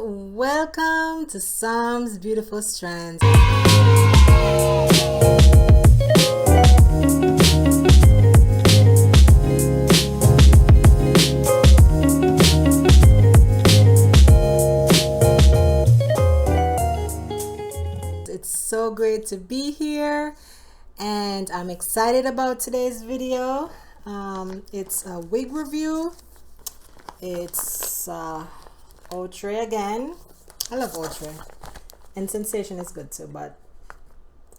welcome to Sam's Beautiful Strands. It's so great to be here and I'm excited about today's video. It's a wig review. It's Outre again. I love Outre, and Sensation is good too, but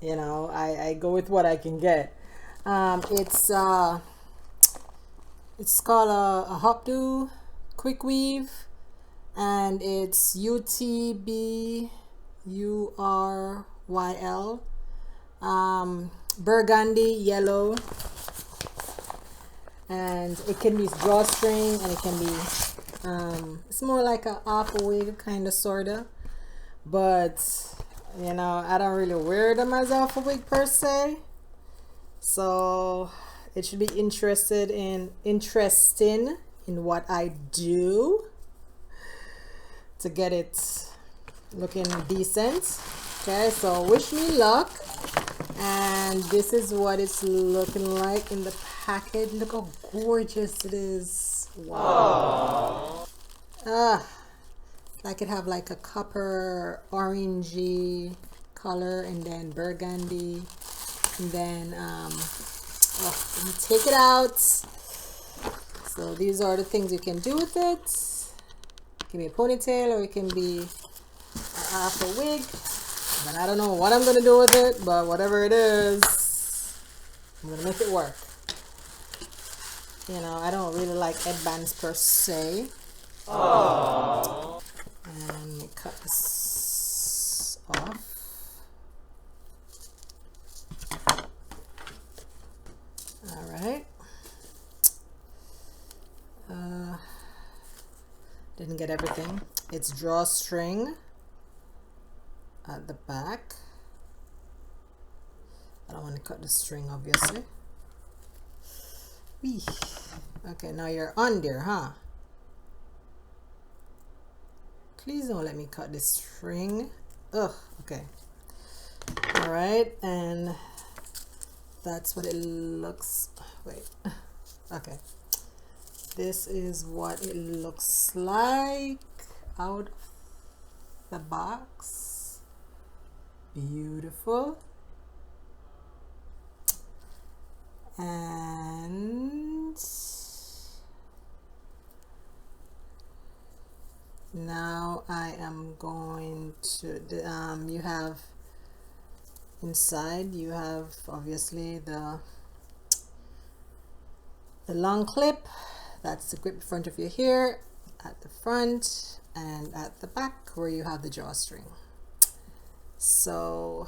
you know, I go with what I can get. It's called a updo quick weave, and it's UTBUYL, burgundy yellow, and it can be drawstring, and it can be it's more like a half a wig kind of sorta, but you know, I don't really wear them as half a wig per se, so it should be interesting in what I do to get it looking decent. Okay, so wish me luck. And this is what it's looking like in the package. Look how gorgeous it is. Wow. I could have like a copper orangey color, and then burgundy, and then let me take it out. So these are the things you can do with it. It can be a ponytail, or it can be half a wig. But I don't know what I'm gonna do with it, but whatever it is, I'm gonna make it work. You know, I don't really like headbands per se. Aww. And let me cut this off. Alright. Didn't get everything. It's drawstring at the back. I don't want to cut the string, obviously. Whee. Okay, now you're on there, huh? Please don't let me cut this string. Ugh, okay. All right, and that's what it looks. Wait, okay. This is what it looks like out of the box. Beautiful. And now I am going to you have inside, you have obviously the long clip. That's the grip in front of your hair, at the front and at the back where you have the drawstring. So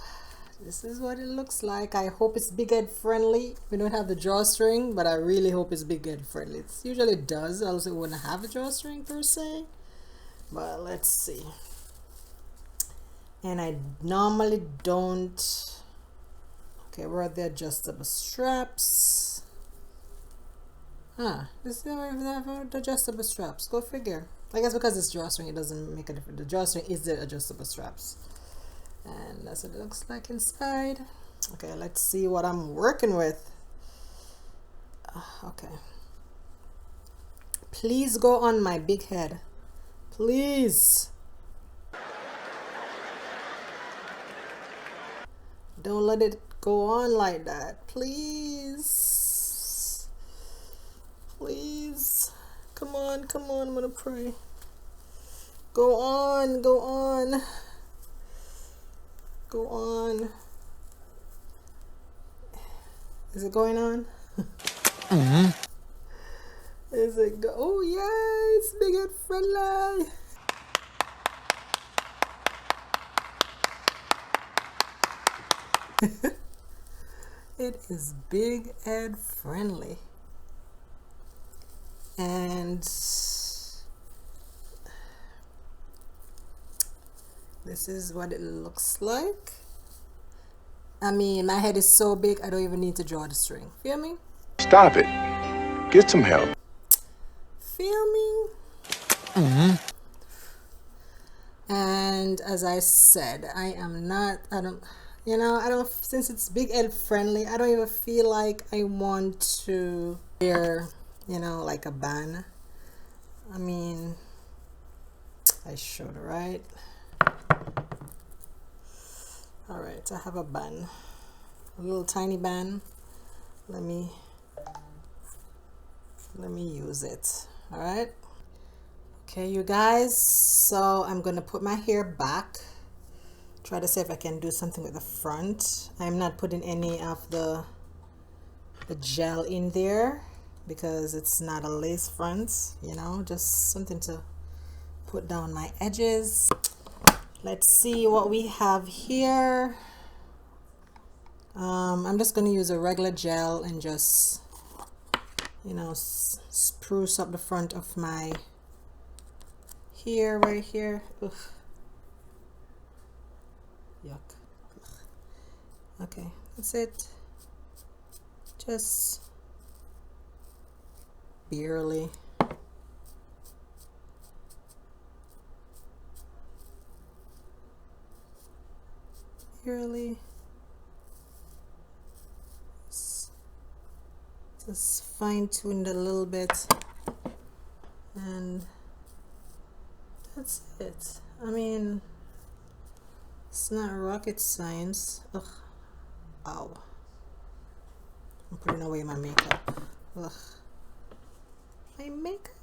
this is what it looks like. I hope it's big head friendly. We don't have the drawstring, but I really hope it's big head friendly. It usually does, else it wouldn't have a drawstring per se. But let's see. And I normally don't. Okay, where are the adjustable straps? This is the adjustable straps. Go figure. I guess because it's drawstring, it doesn't make a difference. The drawstring is the adjustable straps. And that's what it looks like inside. Okay, let's see what I'm working with. Okay. Please go on my big head. Please. Don't let it go on like that. Please. Please. Come on, come on. I'm gonna pray. Go on, go on. Go on. Is it going on? Is it go? Oh yeah, it's big head friendly. It is big head friendly. And this is what it looks like. I mean, my head is so big, I don't even need to draw the string. Feel me? Stop it. Get some help. Feel me? And as I said, I don't, since it's big head friendly, I don't even feel like I want to wear, like a band. I mean, I should, right? All right, I have a band, a little tiny band. Let me use it. All right. Okay, you guys, so I'm gonna put my hair back, try to see if I can do something with the front. I'm not putting any of the gel in there because it's not a lace front, just something to put down my edges. Let's see what we have here. I'm just gonna use a regular gel and just spruce up the front of my hair right here. Ugh. Yuck. Okay, that's it. Just barely. Just fine-tune it a little bit, and that's it. I mean, it's not rocket science. Ugh. Ow. I'm putting away my makeup. Ugh. My makeup.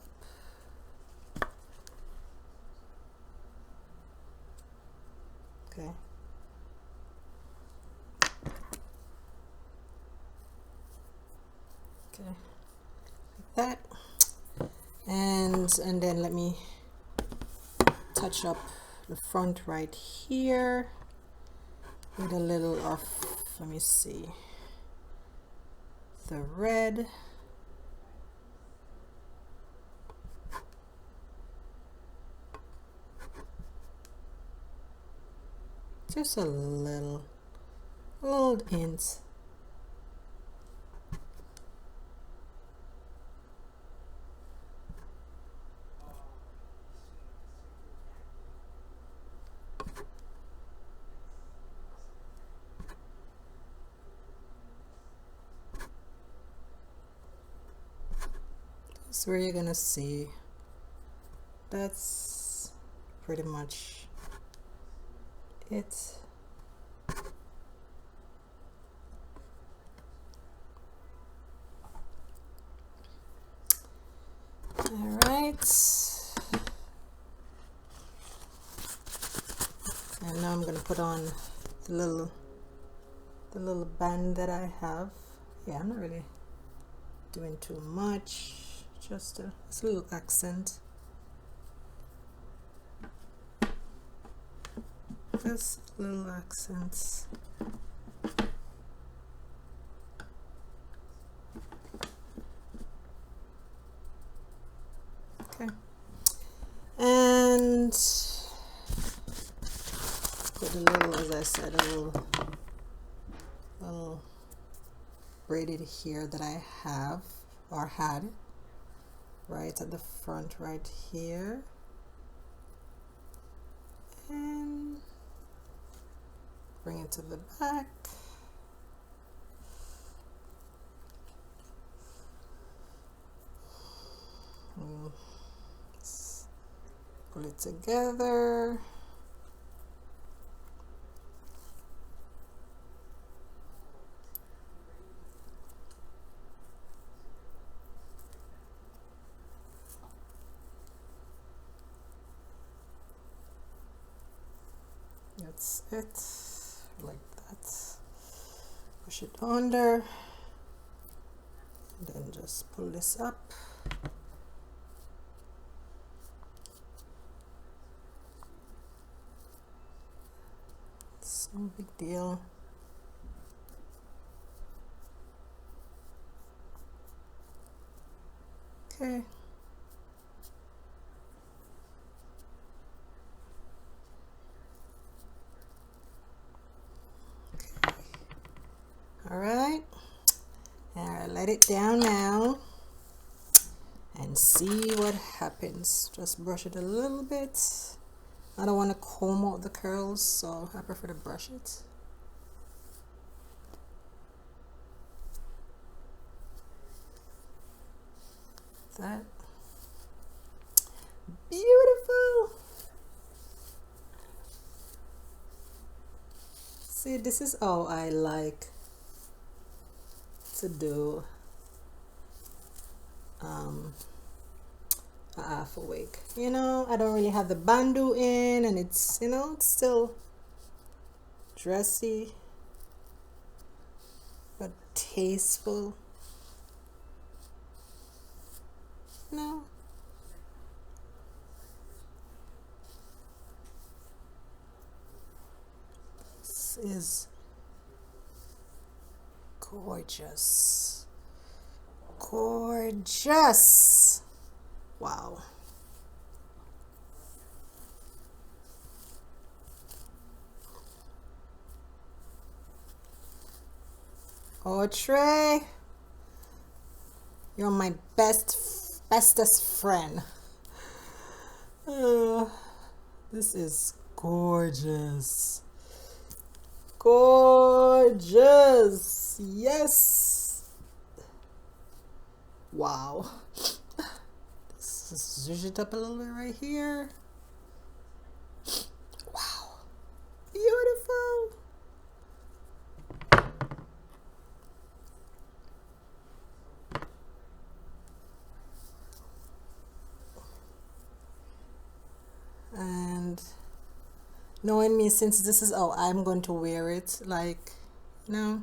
Okay. Okay. Like that. And then let me touch up the front right here with a little of, let me see, the red. Just a little hint. That's where you're gonna see. That's pretty much it. All right, and now I'm gonna put on the little band that I have. Yeah, I'm not really doing too much, just a little accent. Just little accents. Okay, and put a little, as I said, a little braided hair that I have or had right at the front right here, and bring it to the back. Let's pull it together. That's it, like that. Push it under, and then just pull this up. It's no big deal. Okay. All right, let it down now and see what happens. Just brush it a little bit I don't want to comb out the curls, so I prefer to brush it. That beautiful. See, this is how I like to do a half a wig. You know, I don't really have the bandeau in, and it's, you know, it's still dressy but tasteful. No. This is gorgeous. Gorgeous. Wow. Outre, you're my bestest friend. This is gorgeous. Gorgeous. Yes. Wow. This is zhuzh it up a little bit right here. Wow. Beautiful. And knowing me, since this is how I'm going to wear it, like, you know,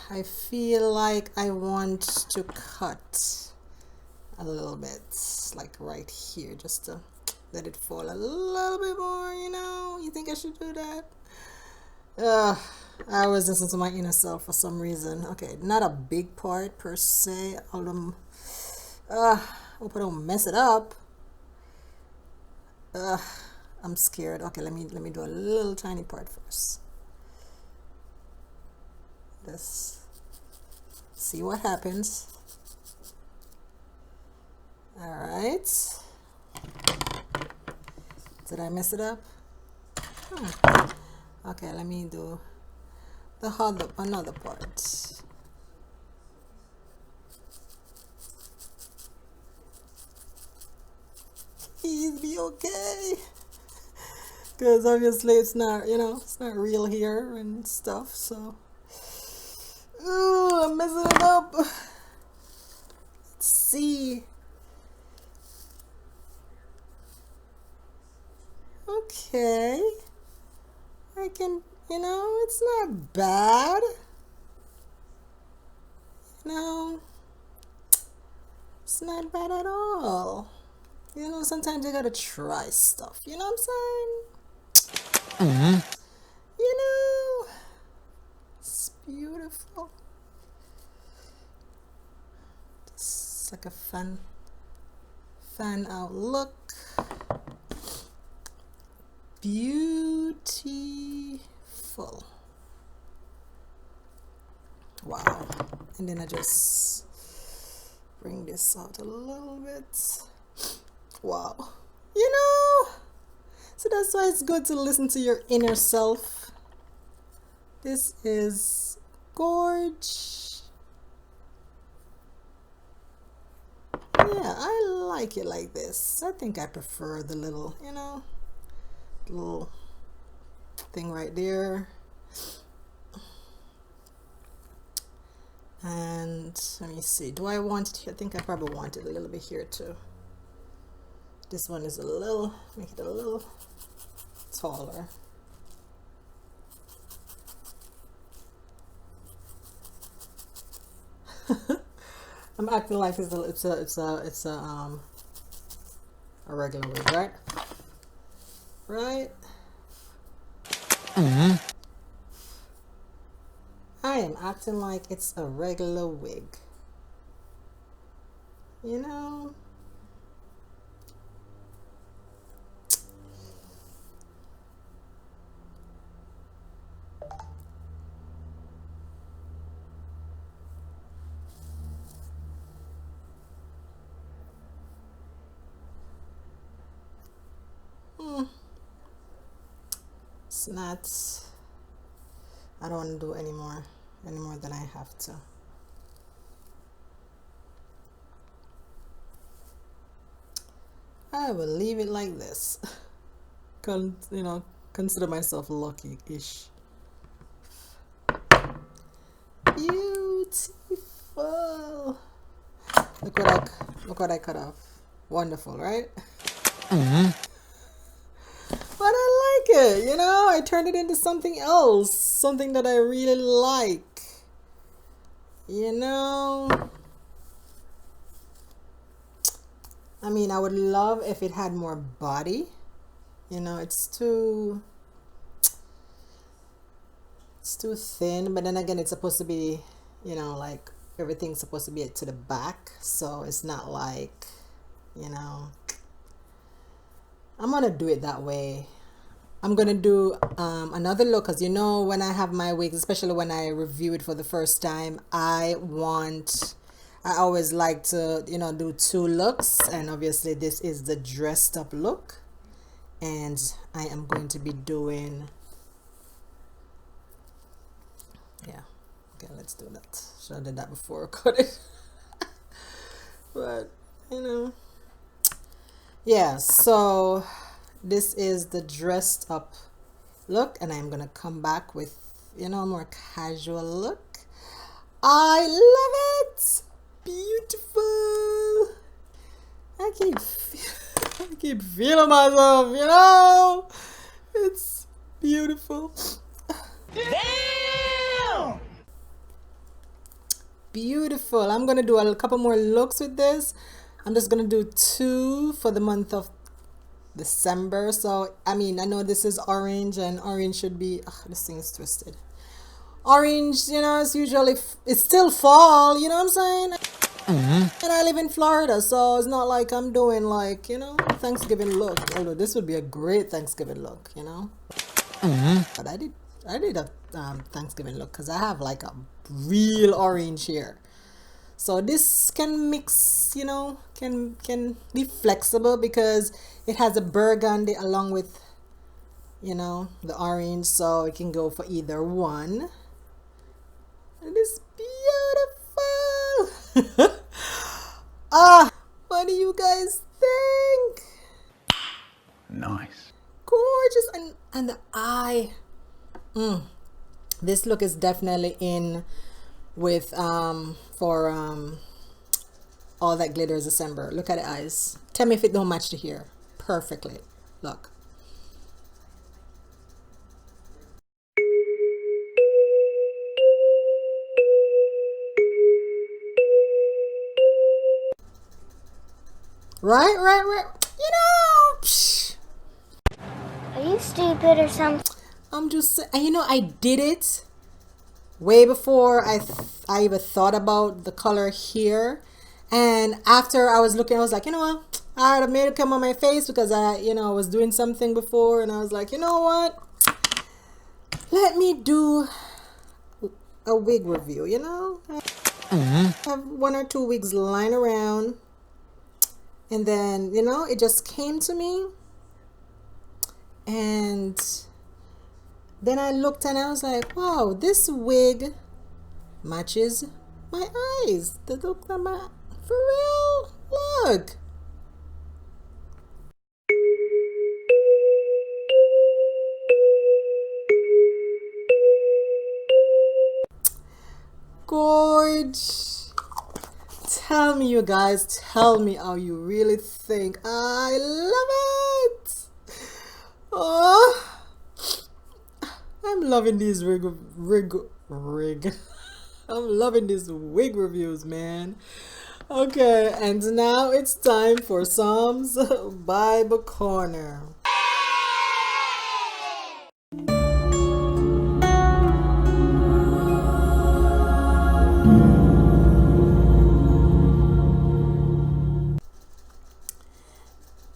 I feel like I want to cut a little bit, like right here, just to let it fall a little bit more, you know. You think I should do that? I was listening to my inner self for some reason. Okay, not a big part per se. Hope I don't mess it up. I'm scared. Okay, let me do a little tiny part first. Let's see what happens. All right. Did I mess it up? Okay, let me do another part. Please be okay, because obviously it's not, you know, it's not real here and stuff. So, ooh, I'm messing it up. Let's see. Okay, I can, you know, it's not bad. No, it's not bad at all. You know, sometimes you gotta try stuff. You know what I'm saying? You know, it's beautiful. It's like a fan out look. Beautiful. Wow. And then I just bring this out a little bit. Wow. You know, so that's why it's good to listen to your inner self. This is gorgeous. Yeah, I like it like this. I think I prefer the little, you know, little thing right there. And let me see, do I want it here? I think I probably want it a little bit here too. This one is a little, make it a little taller. I'm acting like it's a regular wig, right? Right? I am acting like it's a regular wig. You know? it's not, I don't want to do any more than I have to. I will leave it like this. Consider myself lucky-ish. Beautiful. Look what I cut off. Wonderful, right? But I like it, I turned it into something else, something that I really like. I mean, I would love if it had more body. It's too thin, but then again, it's supposed to be, like everything's supposed to be to the back, so it's not like, I'm gonna do it that way. I'm gonna do another look, because when I have my wigs, especially when I review it for the first time, I always like to do 2 looks, and obviously this is the dressed up look, and I am going to be doing, yeah, okay, let's do that. Should have did that before I cut it. But yeah, so this is the dressed up look, and I'm gonna come back with a more casual look. I love it. Beautiful. I keep feeling myself, it's beautiful. Damn. Beautiful. I'm gonna do a couple more looks with this. I'm just gonna do 2 for the month of December. So I mean, I know this is orange, and orange should be, this thing is twisted. Orange, it's usually, it's still fall, you know what I'm saying? And I live in Florida, so it's not like I'm doing like, Thanksgiving look. Although this would be a great Thanksgiving look, But I did a Thanksgiving look because I have like a real orange here. So this can mix, can be flexible because it has a burgundy along with, the orange, so it can go for either one. It is beautiful. What do you guys think? Nice. Gorgeous. And the eye. This look is definitely in with for All That Glitters December. Look at the eyes. Tell me if it don't match the hair perfectly. Look. Right. Psh. Are you stupid or something? I'm just saying, I did it way before I even thought about the color here. And after I was looking, I was like, what? I had made it come on my face because I was doing something before, and I was like, what? Let me do a wig review, I have 1 or 2 wigs lying around. And then, it just came to me. And then I looked and I was like, wow, this wig matches my eyes. The look at my, for real, look. Gorge. Tell me, you guys, tell me how you really think. I love it. Oh, I'm loving these rig. I'm loving these wig reviews, man. Okay, and now it's time for Psalms Bible Corner.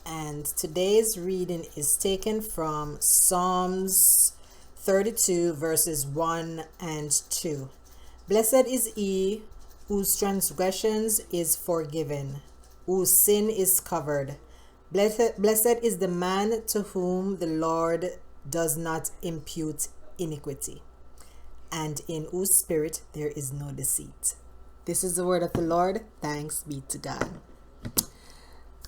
And today's reading is taken from Psalms 32 verses 1 and 2. Blessed is he whose transgressions is forgiven, whose sin is covered. Blessed is the man to whom the Lord does not impute iniquity, and in whose spirit there is no deceit. This is the word of the Lord. Thanks be to God.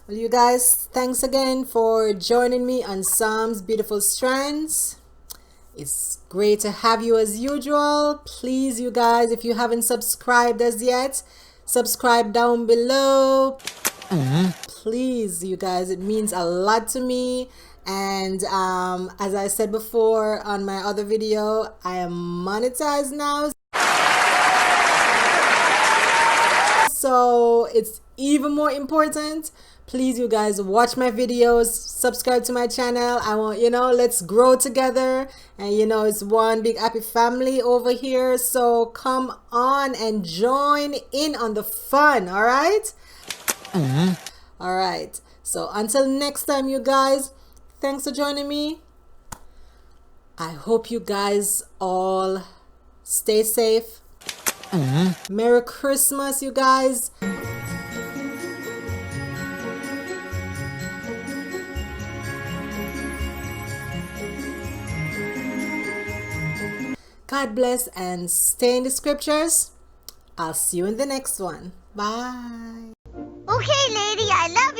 Well, you guys, thanks again for joining me on Psalm's Beautiful Strands. It's great to have you as usual. Please, you guys, if you haven't subscribed as yet, subscribe down below. Please, you guys, it means a lot to me. And as I said before on my other video, I am monetized now. So it's even more important. Please, you guys, watch my videos, subscribe to my channel. I want, let's grow together. And, it's one big happy family over here. So come on and join in on the fun, all right? All right. So until next time, you guys, thanks for joining me. I hope you guys all stay safe. Merry Christmas, you guys. God bless and stay in the scriptures. I'll see you in the next one. Bye. Okay, lady, I love